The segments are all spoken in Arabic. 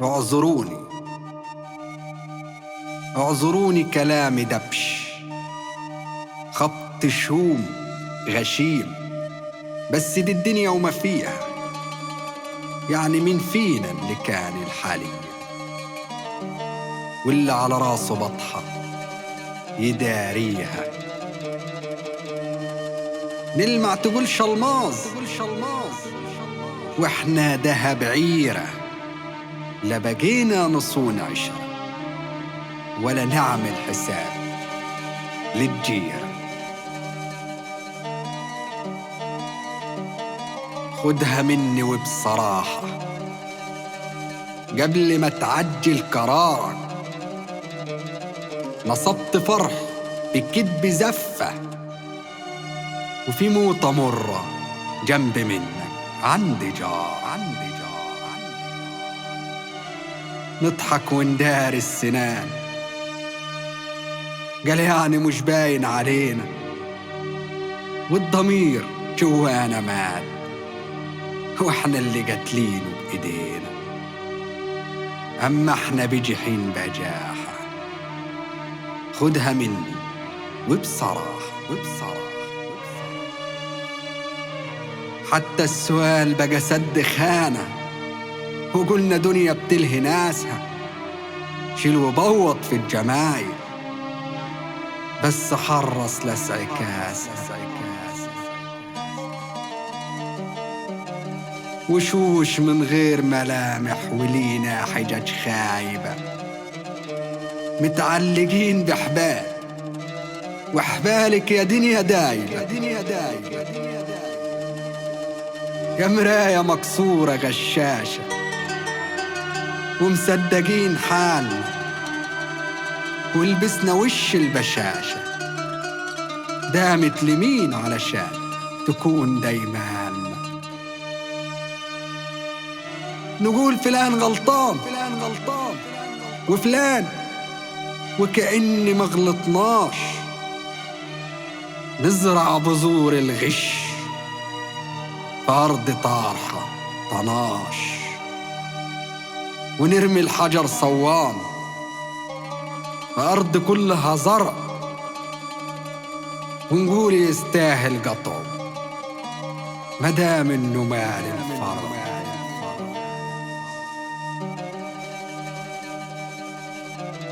اعذروني اعذروني، كلامي دبش، خبط شوم غشيم، بس دي الدنيا وما فيها. يعني مين فينا اللي كان الحالي واللي على راسه بطحة يداريها؟ نلمع تقول شلماظ واحنا دهب عيرة، لا بقينا نصون عشرة ولا نعمل حساب للجيرة. خدها مني وبصراحة قبل ما تعجل قرارك، نصبت فرح بكدب زفة وفي موطة مرة جنب منك عندي جار. نضحك وندار السنان، قال يعني مش باين علينا، والضمير جوانا مات واحنا اللي قاتلينه بايدينا. اما احنا بجحين بجاحة، خدها مني وبصراحة. حتى السؤال بقى سد خانة، وقلنا دنيا بتلهي ناسها، شيل وبوط في الجمايل بس حرص لسعي كاسة. وشوش من غير ملامح ولينا حجج خايبة، متعلقين بحبال وحبالك يا دنيا دايبة. يا مراية مكسورة غشاشة ومصدقين حالنا، ولبسنا وش البشاشة، دامت لمين علشان تكون دايمانا. نقول فلان غلطان وفلان وكأني ما غلطناش، نزرع بذور الغش في أرض طارحة طناش، ونرمي الحجر صوام في أرض كلها زرع، ونقول يستاهل قطعه مدام إنه مال الفرع.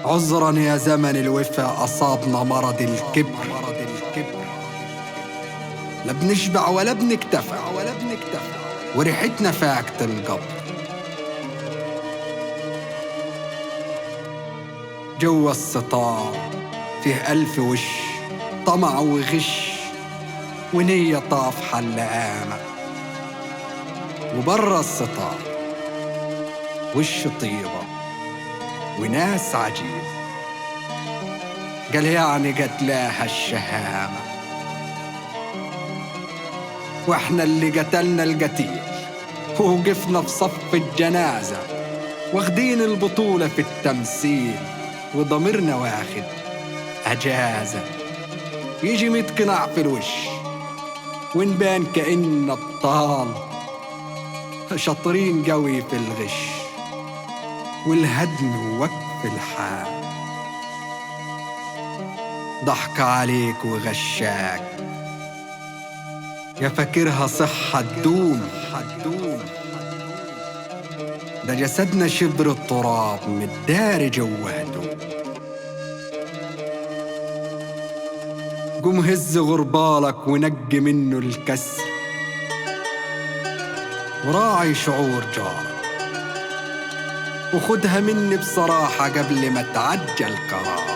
عذرا يا زمن الوفا، أصابنا مرض الكبر، لا بنشبع ولا بنكتفى، وريحتنا فاكت القبر. جوا الستار فيه ألف وش، طمع وغش ونية طافحة اللئامة، وبرا الستار وش طيبة وناس عجيب، قال يعني قتلاها الشهامة، واحنا اللي قتلنا القتيل ووقفنا في صف الجنازة، واخدين البطولة في التمثيل وضميرنا واخد أجازة. يجي متقنع في الوش ونبان كأن أبطال شاطرين قوي في الغش والهدم ووقف الحال. ضحك عليك وغشاك يا فاكرها صحة تدوم، ده جسدنا شبر التراب متداري جوهته. قوم هز غربالك ونقي منه الكسر، وراعي شعور جارك، وخدها مني بصراحة قبل ما تعجل قرارك.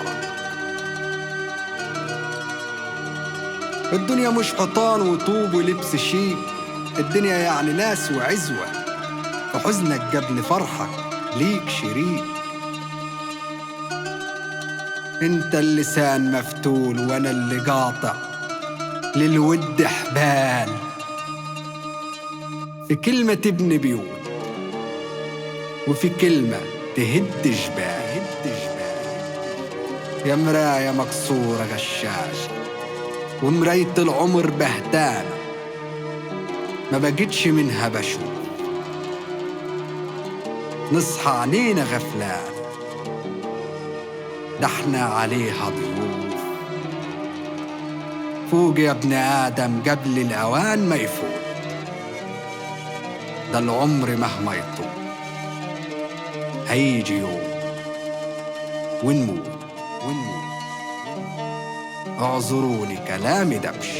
الدنيا مش حيطان وطوب ولبس شيك، الدنيا يعني ناس وعزوة، فحزنك قبل فرحك ليك شريك. انت اللسان مفتول وانا اللي قاطع للود حبال، في كلمة تبني بيوت وفي كلمة تهد جبال. يا مراية مكسورة غشاشة ومراية العمر بهتانة، ما بقتش منها بشوف نصحى عنينا غفلان، ده احنا عليها ضيوف. فوق يا ابن آدم قبل الأوان ما يفوت، ده العمر مهما يطول هيجي يوم ونموت. اعذروني كلامي دبش.